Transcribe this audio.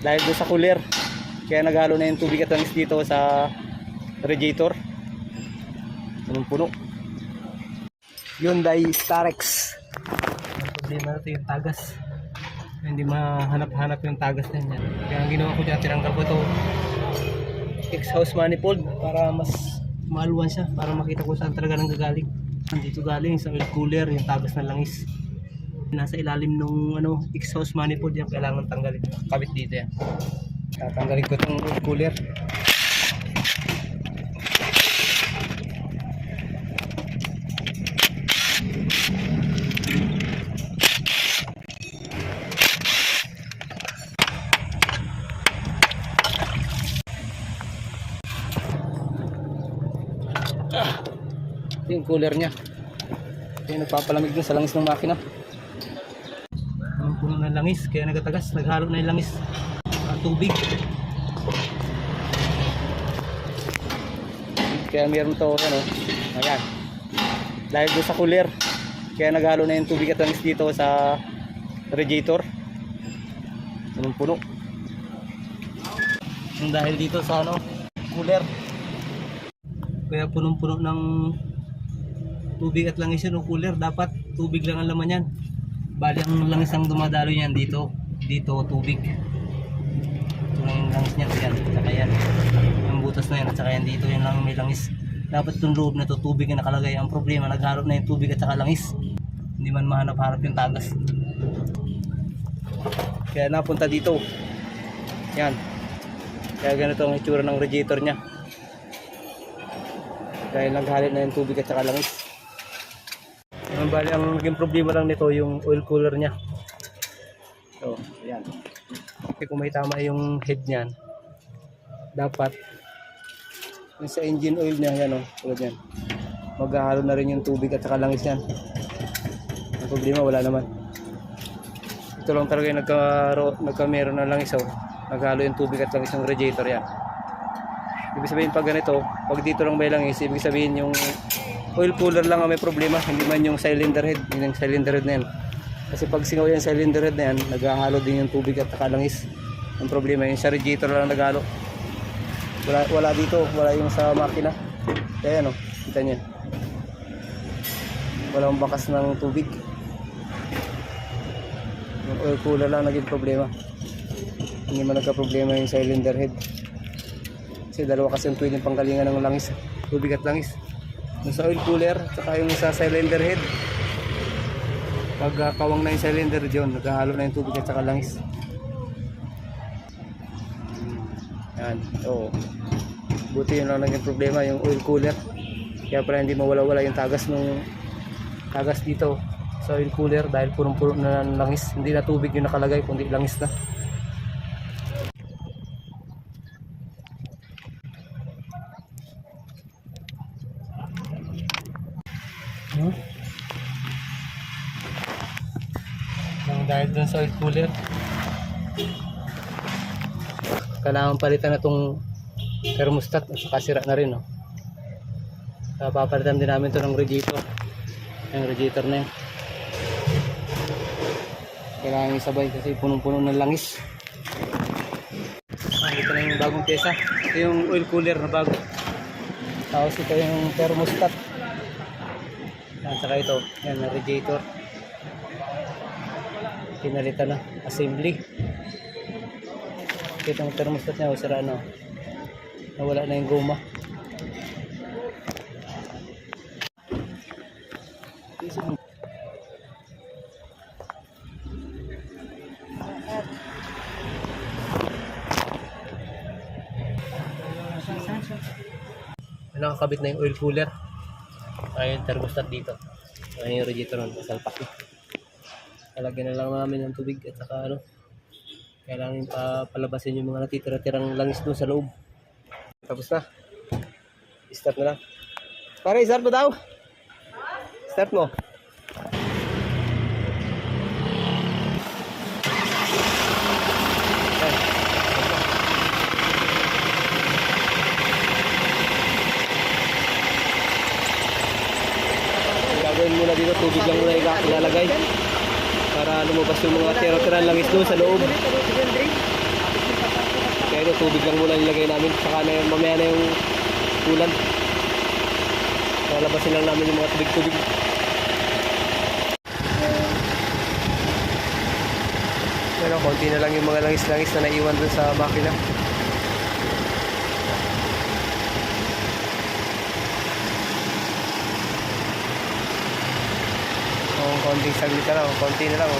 dahil doon sa cooler. Kaya naghalo na yung tubig at langis dito sa radiator. Punong-puno. Hyundai Starex. Ang problema natin yung tagas. Hindi mahanap-hanap yung tagas na yan. Kaya ang ginawa ko dyan, tinanggal ko ito exhaust manifold para mas maaluan siya, para makita ko saan talaga nang gagaling. Dito galing sa oil cooler yung tagas ng langis. Nasa ilalim nung exhaust manifold yan, kailangan tanggalin. Kabit dito yan. Tatanggalin ko itong oil cooler. Ito yung cooler nya. Ito yung nagpapalamig dun sa langis ng makina. Ang puno ng langis, kaya nagatagas, naghalo na yung langis tubig. Kaya meron to ayan, dahil doon sa cooler. Kaya naghalo na yung tubig at langis dito sa radiator. Punong-puno. Dahil dito sa cooler, kaya punong-puno ng tubig at langis yun. Cooler, dapat tubig lang ang laman yan. Bali ang langis ang dumadalo yan dito tubig. Ito lang yung langis niya, yan, saka yan yung butas na yan, at saka yan dito, yan lang may langis. Dapat itong loob na to tubig na nakalagay. Ang problema, nagharap na yung tubig at saka langis, hindi man mahanap-harap yung tagas. Kaya napunta dito yan. Kaya ganito ang itsura ng radiator nya, dahil naghalit na yung tubig at saka langis. Bali ang naging problema lang nito yung oil cooler nya. So ayan, kasi kung may tama yung head nyan, dapat yung sa engine oil nya yan tulad yan, maghahalo na rin yung tubig at saka langis yan. Ang problema wala naman. Ito lang talaga yung nagkameron ng langis. Naghalo yung tubig at langis ng radiator yan. Ibig sabihin pag ganito, pag dito lang may langis, ibig sabihin yung oil cooler lang ang may problema, hindi man yung cylinder head. Yung cylinder head na yan, kasi pag singaw yung cylinder head na yan, naghahalo din yung tubig at saka langis. Ang problema yung sa radiator lang naghalo. Wala dito, wala yung sa makina. Kaya kita nyo, walang bakas ng tubig. Yung oil cooler lang naging problema, hindi man nagka-problema yung cylinder head. Kasi dalawa kasi ang pwedeng panggalingan ng langis, tubig at langis. Yung sa oil cooler, saka yung sa cylinder head. Pag kawang na yung cylinder dyan, naghahalo na yung tubig at saka langis. Yan, buti yun lang naging problema, yung oil cooler. Kaya pala hindi mawala-wala yung tagas dito sa oil cooler, dahil punong-puno na ng langis. Hindi na tubig yung nakalagay, kundi langis na. Dahil dun sa oil cooler, kailangan palitan na itong thermostat at saka sira na rin. Papalitan din namin ito ng radiator. Yung radiator na yan, kailangan isabay kasi punong-puno ng langis. Ito na yung bagong pyesa. Ito yung oil cooler na bago. Tapos ito yung thermostat. At saka ito, yan, radiator. Pinalitan na, assembly. Itong thermostat niya, sira nawala na yung goma. Nakakabit na yung oil cooler. Ayun yung thermostat dito. Ayun yung radiator nun, salpak na. Talagyan na lang namin ng tubig at saka kailangan palabasin yung mga natitira-tirang langis doon sa loob. Tapos na. Start na lang. Pare, start mo daw. Start mo. Gagawin muna dito, tubig lang muna ilalagay para lumabas yung mga tira-tirang langis doon sa loob. ito, tubig lang muna nilagay namin. Saka na mamaya na yung ulan. Lalabasin lang namin yung mga tubig-tubig. Pero konti na lang yung mga langis-langis na naiwan dun sa makina. Konting saglit na lang, konti na lang.